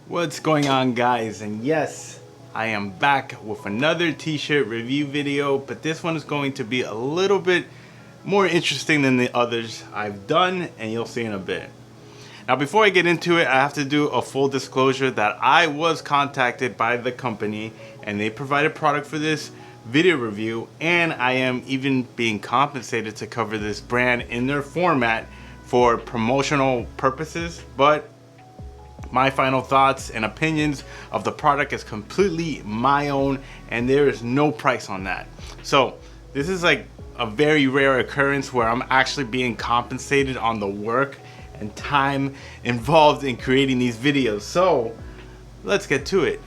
What's going on, guys? And yes, I am back with another t-shirt review video, but this one is going to be a little bit more interesting than the others I've done, and you'll see in a bit. Now, before I get into it, I have to do a full disclosure that I was contacted by the company and they provided product for this video review, and I am even being compensated to cover this brand in their format for promotional purposes. But my final thoughts and opinions of the product is completely my own, and there is no price on that. So this is like a very rare occurrence where I'm actually being compensated on the work and time involved in creating these videos. So let's get to it.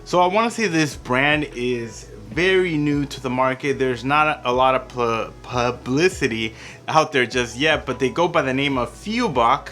So I want to say this brand is very new to the market. There's not a lot of publicity out there just yet, but they go by the name of Fioboc,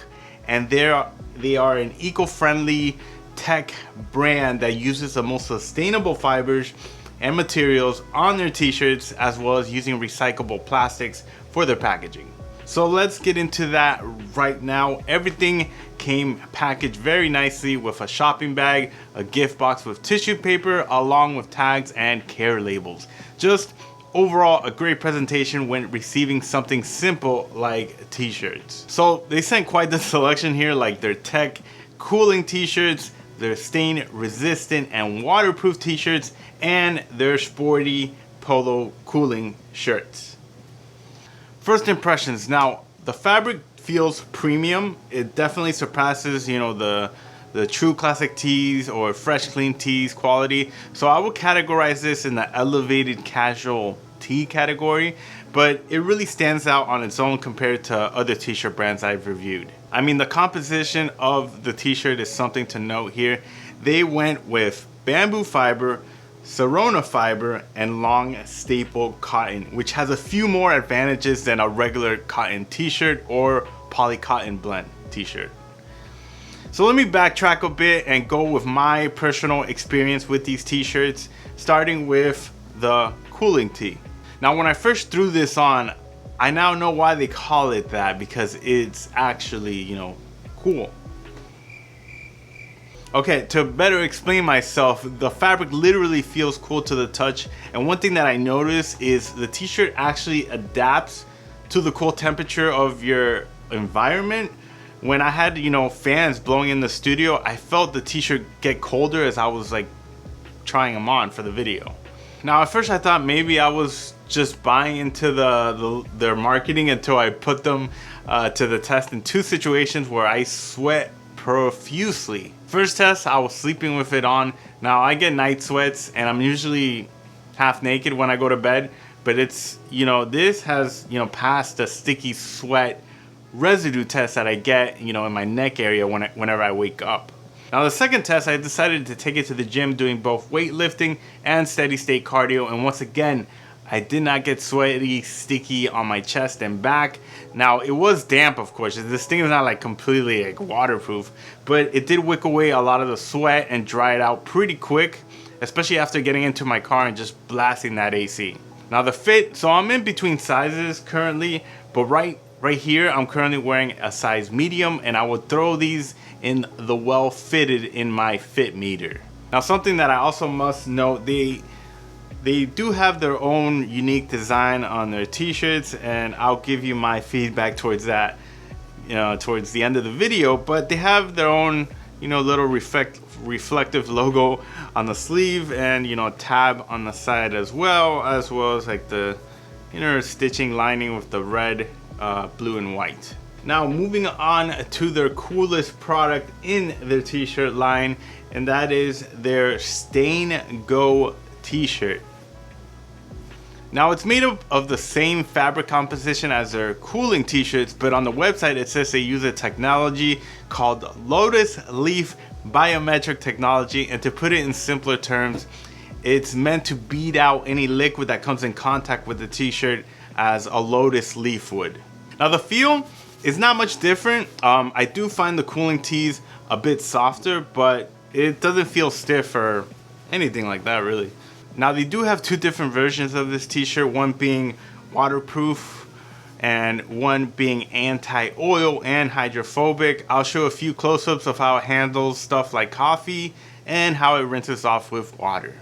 and they are an eco-friendly tech brand that uses the most sustainable fibers and materials on their t-shirts, as well as using recyclable plastics for their packaging. So let's get into that right now. Everything came packaged very nicely with a shopping bag, a gift box with tissue paper, along with tags and care labels. Just overall a great presentation when receiving something simple like t-shirts. So they sent quite the selection here, like their tech cooling t-shirts, their stain resistant and waterproof t-shirts, and their sporty polo cooling shirts. First impressions. Now, the fabric feels premium. It definitely surpasses, the true classic tees or fresh clean tees quality. So I would categorize this in the elevated casual tee category, but it really stands out on its own compared to other t-shirt brands I've reviewed. I mean, the composition of the t-shirt is something to note here. They went with bamboo fiber, Serona fiber, and long staple cotton, which has a few more advantages than a regular cotton t-shirt or poly cotton blend t-shirt. So let me backtrack a bit and go with my personal experience with these t-shirts, starting with the cooling tee. Now, when I first threw this on, I now know why they call it that, because it's actually, cool. Okay, to better explain myself, the fabric literally feels cool to the touch, and one thing that I noticed is the t-shirt actually adapts to the cool temperature of your environment. When I had, fans blowing in the studio, I felt the t-shirt get colder as I was like trying them on for the video. Now, at first I thought maybe I was just buying into their marketing until I put them to the test in two situations where I sweat profusely. First test, I was sleeping with it on. Now, I get night sweats and I'm usually half naked when I go to bed, but it's, this has, passed the sticky sweat residue test that I get, in my neck area whenever I wake up. Now, the second test, I decided to take it to the gym doing both weightlifting and steady state cardio, and once again, I did not get sweaty, sticky on my chest and back. Now, it was damp, of course. This thing is not like completely like waterproof, but it did wick away a lot of the sweat and dry it out pretty quick, especially after getting into my car and just blasting that AC. Now, the fit, so I'm in between sizes currently, but right here, I'm currently wearing a size medium, and I would throw these in the well fitted in my fit meter. Now, something that I also must note, they do have their own unique design on their t-shirts, and I'll give you my feedback towards that, towards the end of the video. But they have their own, little reflective logo on the sleeve, and tab on the side as well as like the inner stitching lining with the red, blue, and white. Now, moving on to their coolest product in their t-shirt line, and that is their Staingo t-shirt. Now, it's made up of the same fabric composition as their cooling t-shirts, but on the website it says they use a technology called Lotus leaf biometric technology, and to put it in simpler terms, it's meant to bead out any liquid that comes in contact with the t-shirt as a lotus leaf would. Now, the feel is not much different. I do find the cooling tees a bit softer, but it doesn't feel stiff or anything like that, really. Now, they do have two different versions of this t-shirt, one being waterproof and one being anti-oil and hydrophobic. I'll show a few close-ups of how it handles stuff like coffee and how it rinses off with water.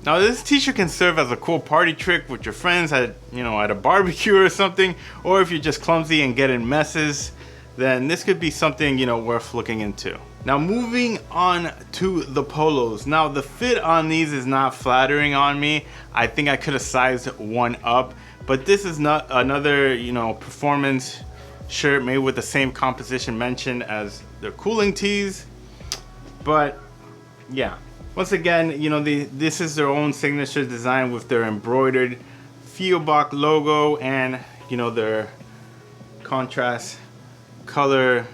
Now this t-shirt can serve as a cool party trick with your friends at, at a barbecue or something, or if you're just clumsy and get in messes, then this could be something, worth looking into. Now moving on to the polos. Now the fit on these is not flattering on me. I think I could have sized one up, but this is not another, performance shirt made with the same composition mentioned as their cooling tees. But yeah. Once again, this is their own signature design with their embroidered Fioboc logo and, their contrast color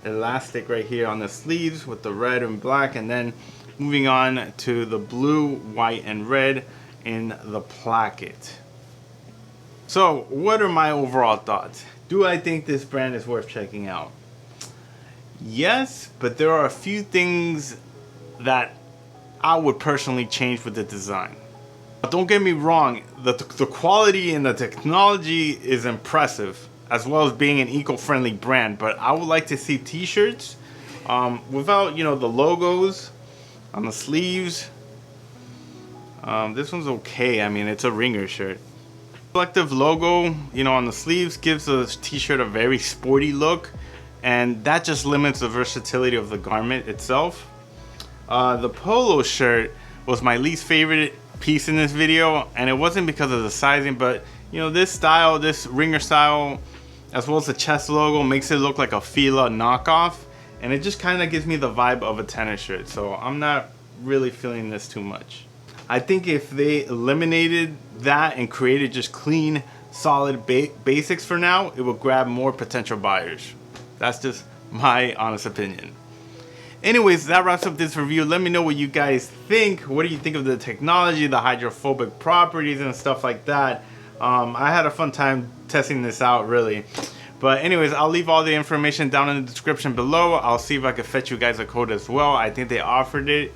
elastic right here on the sleeves with the red and black, and then moving on to the blue, white, and red in the placket. So, what are my overall thoughts? Do I think this brand is worth checking out? Yes, but there are a few things that I would personally change with the design. But don't get me wrong, the quality and the technology is impressive, as well as being an eco-friendly brand, but I would like to see t-shirts without, the logos on the sleeves. This one's okay. I mean, it's a ringer shirt. Reflective logo, on the sleeves gives the t-shirt a very sporty look, and that just limits the versatility of the garment itself. The polo shirt was my least favorite piece in this video, and it wasn't because of the sizing, but this style, this ringer style, as well as the chest logo, makes it look like a Fila knockoff, and it just kind of gives me the vibe of a tennis shirt, so I'm not really feeling this too much. I think if they eliminated that and created just clean, solid basics for now, it will grab more potential buyers. That's just my honest opinion. Anyways, that wraps up this review. Let me know what you guys think. What do you think of the technology, the hydrophobic properties and stuff like that? I had a fun time testing this out, really. But anyways, I'll leave all the information down in the description below. I'll see if I can fetch you guys a code as well. I think they offered it.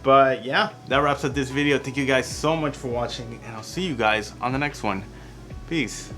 But yeah, that wraps up this video. Thank you guys so much for watching, and I'll see you guys on the next one. Peace.